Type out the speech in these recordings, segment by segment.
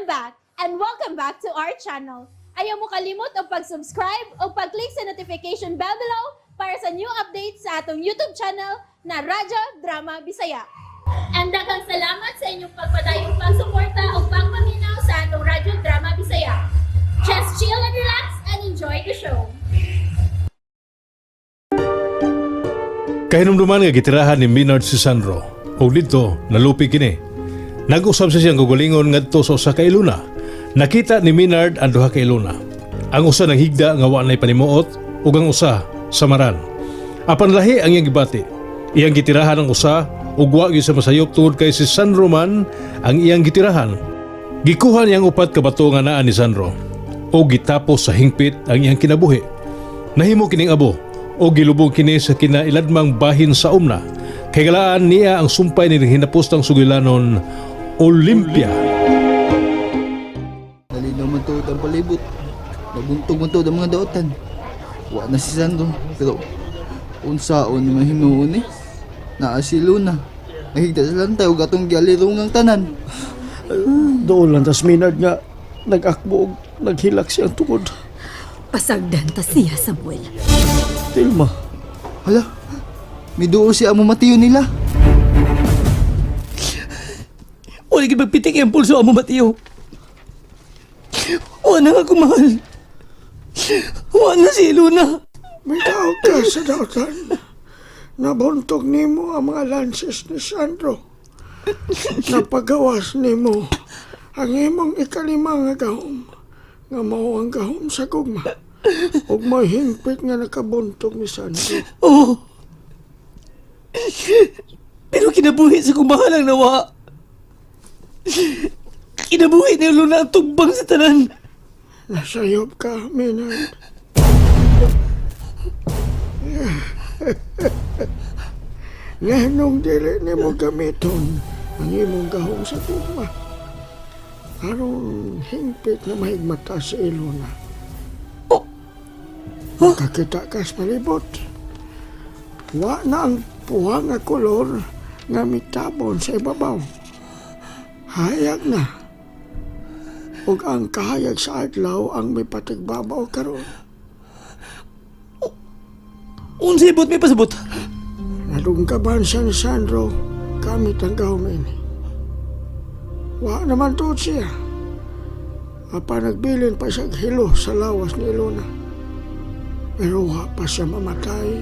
back and welcome back to our channel. Ayaw mo kalimot o pag-subscribe o pag-click sa notification bell below para sa new updates sa atong YouTube channel na Radyo Drama Bisaya. And daghang salamat sa inyong pagpadayong pagsuporta o pagpaminaw sa atong Radyo Drama Bisaya. Just chill and relax and enjoy the show. Kahinumduman nga gitirahan ni Maynard si Sandro o dito nalupi kini. Nag-usab sa siyang gugulingon ngadto sa usa ka iluna. Nakita ni Maynard ang duha ka iluna. Ang usa naghigda nga wa nay panimuot ug ang usa samaran. Apan lahi ang iyang gibati. Iyang gitirahan ang usa ug wa gyud sa masayop tungod kay si Sandro man ang iyang gitirahan. Gikuha niyang upat ka bato nga naa ni Sandro o gitapos sa hingpit ang iyang kinabuhi. Nahimo kining abo o gilubog kini sa kinailadmang bahin sa umna. Kay galaan niya ang sumpay ni hinapostang sugilanon Olympia. Nalinaw man to ang palibot. Nabuntog man to ang mga daotan. Wa na si Sandro. Pero unsaon ni mahinuon eh. Naasilo na. Nahigda sa lantay o gatong gyalirong ang tanan. Doon lang tas Maynard nga nag-akbo og naghilak siyang tungod. Pasagdan ta siya, Samuel. Tilma, Hala, may duo siya mo matiyo nila. wala gid magpitik ang pulso amo Mateo. Wala nga kumahal. Wala si Luna. May tawag ka sa dautan. Nabuntog nimo ang mga lances ni Sandro. Napagawas nimo ang imong ikalimang nga gahom. Nga mao ang gahom sa gugma. Ug may hingpit nga nakabuntog ni Sandro. Oh. Pero kinabuhi sa kumahalang nawa. Kinabuhi ni Luna ang tugbang sa tanan. Nasayop ka, Maynard. Nganong dili nimo gamiton ang imong gahom sa gugma. Aron hingpit na mahigmata sa ilona. Makakita ka sa palibot. Wa na ang puha nga kolor nga mitabon sa ibabaw. Hayag na. Ug ang kahayag sa adlaw ang may patigbabaw karon. Unsay ibot may pasabot? Nadungkaban siya ni Sandro gamit ang gahom ini. Wa naman tuod siya. Apa nagbilin pa siya hilo sa lawas ni Ilona. Pero wa pa siya mamatay.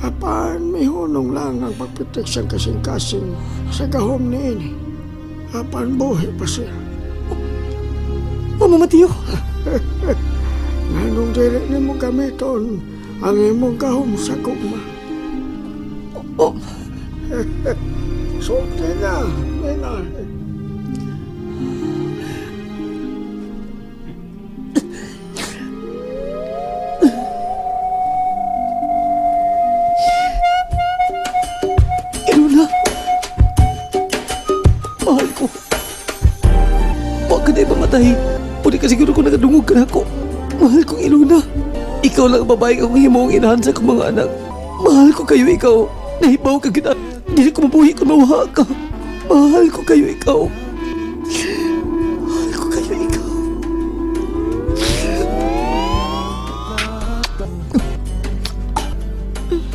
Apan may hunong lang ang pagpitik siyang kasing-kasing sa gahom ni ini. Apan buhi pa siya. Amo Mateo. Nganong dili nimo gamiton ang imong gahom sa gugma. Oh. Sulti na, Maynard. Iluna. Mahal ko. Huwag ka na mamatay. Pwede ka siguro kung nagadungog ka na ako. Mahal kong Iluna. Ikaw lang ang babae akong himong inahan sa akong mga anak. Mahal ko kayo ikaw. Nahibaw ka kita. Hindi ko mabuhi kung mawaha ka. Mahal ko kayo ikaw. Mahal ko kayo ikaw.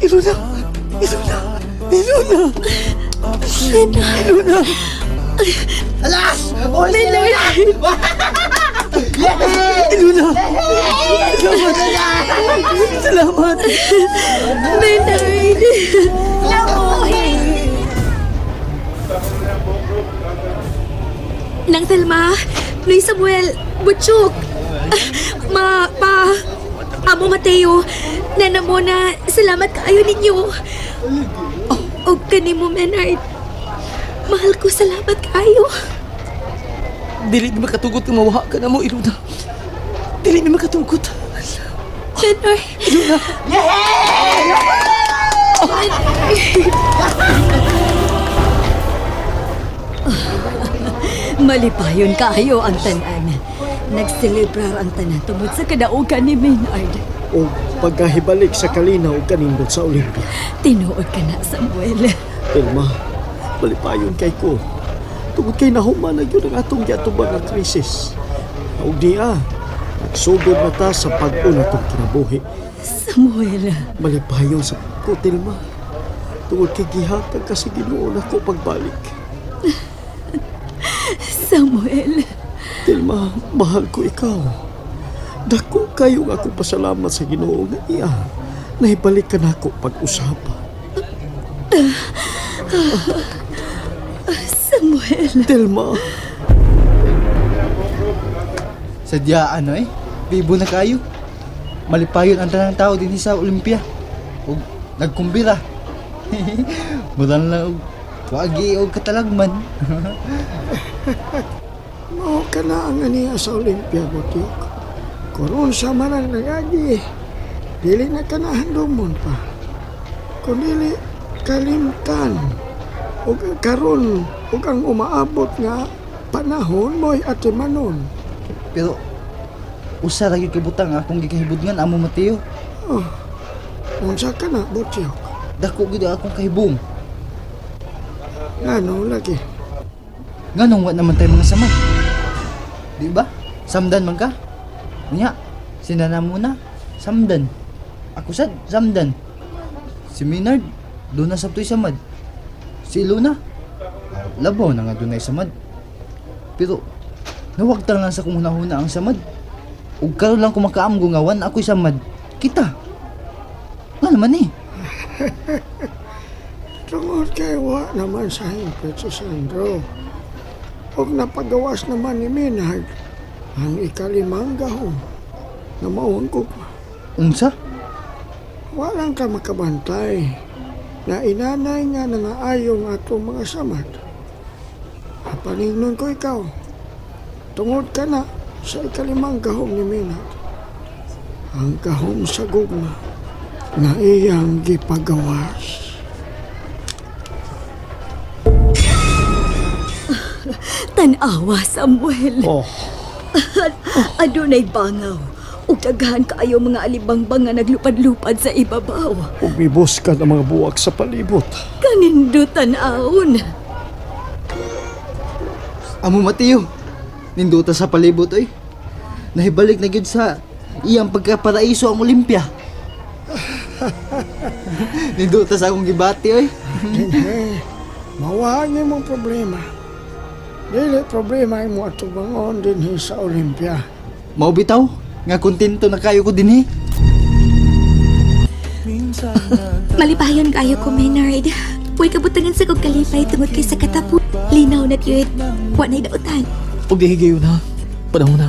Iluna. Iluna. Iluna. Iluna. Alas! Iluna. Salamat. Salamat. Maynard! Nang Thelma, Noy Samuel, Butchok, Amo Mateo, Nana Mona, salamat kaayo ninyo. O kanimo, Maynard. Mahal ko, salamat kaayo. Dili mi makatugot kung mawaha ka na mo, Iluna. Dili mi makatugot. Maynard. Iluna. Malipayon kaayo ang tanan. Nagselebrar ang tanan tungod sa kadaugan ni Maynard. O pagkahibalik sa kalinaw kanindot sa Olympia. Tinuod ka na, Samuel. Telma, malipayon kay ko. Tungod kay nahuman na yun ang atong giatubang nga krisis. O diya, nagsugod na ta sa pag-una itong kinabuhi. Samuel, Malipayon sa ko, Tilma. Tungod kay gihatag kasi Ginoo na ko pagbalik. Samuel. Tilma, mahal ko ikaw. Dako kayo nga akong pasalamat sa Ginoo nga iya. Nahibalik ka na ako pag-usapa. Samuel. Tilma, Sadya bibo na kayo. Malipayon ang tanang tao din sa Olympia. O nagkumbira. Mudan lang og wagi o katalagman. mao ka na ang aniya sa Olympia, Botiok. Karon sa manang nagagi, dili na ka na handumon pa. Kung dili kalimtan, o karon ug ang umaabot nga panahon mo'y atimanon. Pero usa ra gyud kay butang akong gikahibudngan amo Mateo. Oh, unsa ka na, Botiok? Dako gyud akong kahibong. Ano lagi? Nganong wa naman tayo mga samad? Di ba? Samdan man ka? Nya, sinana muna, samdan. Ako sad, samdan. Si Minard, doon na sabtoy samad. Si Luna, labaw na nga doon ay samad. Pero, nawagtal nga sa kumunahuna ang samad. Ug karon lang kumakaamgo nga wan ako'y samad. Kita. Nga naman Tungod kay wa naman sa hingpit si Sandro. Og napagawas naman ni Minard ang ikalimang gahom na maun ko. Unsa? Walang ka makabantay na inanay nga nangaayong atong mga samad. Paningnon ko ikaw. Tungod ka na sa ikalimang gahom ni Minard. Ang gahom sa gugma na iyang gipagawas. Tanawa, Samuel. Oh, Adunay bangaw. Ug daghan kaayo mga alibangbang nga naglupad-lupad sa ibabaw. ug mibuskan ang mga buwak sa palibot. Kanindutan aon. Amo Mateo, ninduta sa palibot oy. Nahibalik na gyud sa iyang pagkaparaiso ang Olympia. Ninduta sa akong gibati oy. Mawagi mong problema. Dili problema mo at bangon din sa Olympia. Mao bitaw nga kontento na kayo ko dinhi. Malipayon kayo ko, Maynard. Huwag kabutangan sa kong kalipay tungod kay sa katapo. Linaw na yun. Wa na'y dautan. Huwag dihigayon ha. Panahon na.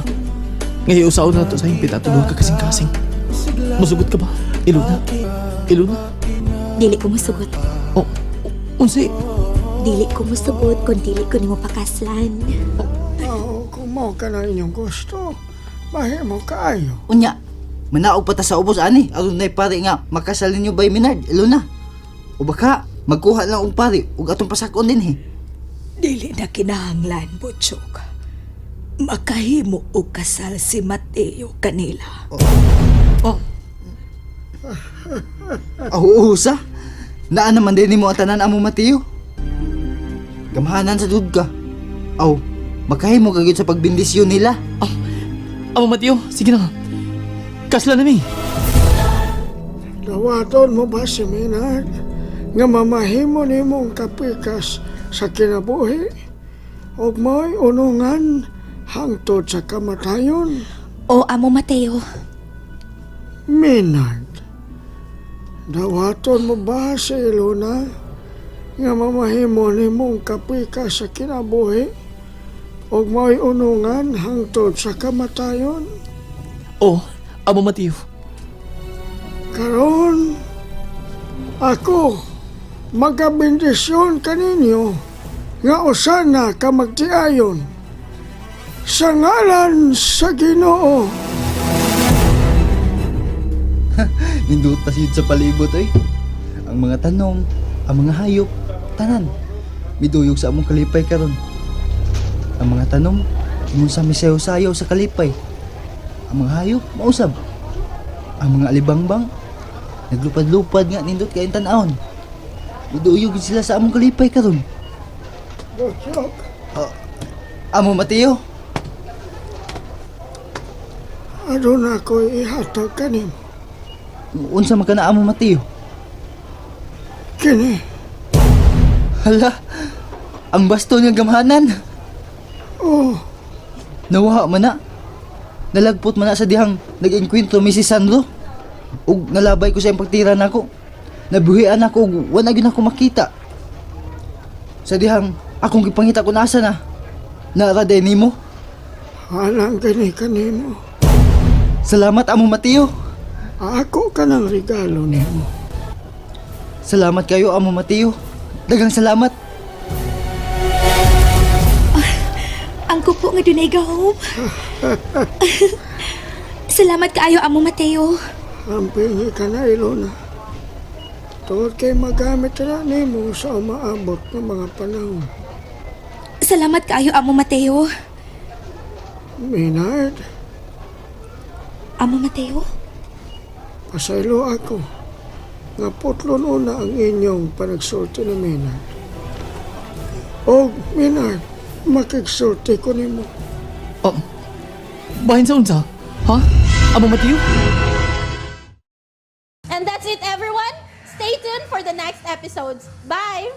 Ngayon usaw na to sa himpit at tulog ka kasing-kasing. Masugot ka ba? Iluna? Iluna? Dili ko musugot. Oh, unsi? Dili ko musugot kung dili ko nimo pakaslan. Oo, kung mo ka na inyong gusto, bahi mo kaayo. Unya, manaog pa ta sa ubos ani. Aron nay pare nga makasalin niyo bay Minard, Ilona. O baka magkuha lang og pare ug atong pasakon din Dili na kinahanglan, Butchok. Makahimo og kasal si Mateo kanila. Usa. Naa naman din nimo ang tanan amo Mateo. Gamahanan sa dud ka. Aw, makahimo ka gyud sa pagbindisyon nila. Amo Mateo, sige na. Kasla na mi. Dawaton mo ba si Minard nga mamahimo nimong kapikas sa kinabuhi? Og mo'y unungan hangtod sa kamatayon? O amo Mateo. Minard, dawaton mo ba si Ilona nga mamahimo nimong kapikas sa kinabuhi? Og mo'y unungan hangtod sa kamatayon? Oh, amo Mateo. Karon, ako magabindisyon kaninyo nga usana ka magtiayon sa ngalan sa Ginoo. Ninduta yun sa palibot oy. Ang mga tanom, ang mga hayop, tanan. Miduyog sa among kalipay karon. Ang mga tanom, imong sa misayo-sayo sa kalipay. Ang mga hayop, mausab. Ang mga alibangbang, naglupad-lupad nga nindot kay tan-aon. Miduyog sila sa among kalipay karon. Butchok, Amo Mateo, Ano na ko ihatag kanimo? unsa man kana Amo Mateo? Kini, Hala, ang baston nga gamhanan. oh, Nawaha man na. Nalagpot man na sa dihang nag-enkwentro mi si Sandro. Ug nalabay ko sa iyang pagtira nako. Nabuhian ako ug wala gyud ako makita. Sa dihang akong gipangita kung asa na. Naraday nimo. alang gani kanimo. Salamat Amo Mateo. Ako ka ng regalo nimo. Salamat kayo Amo Mateo. Daghang salamat. Ang kupo nga dunay gahom. Salamat kaayo, Amo Mateo. Ang pingi ka na, Ilona. Tungod kay magamit na nimo sa umaabot ng mga panahon. Salamat kaayo, Amo Mateo. Minard, Amo Mateo? pasaylo ako. Nga putlon una ang inyong panagsulti na Minard. O, Minard, makigsulti ko nimo. Bahin sa unsa? Ha? Amo Mateo? And that's it, everyone. Stay tuned for the next episodes. Bye!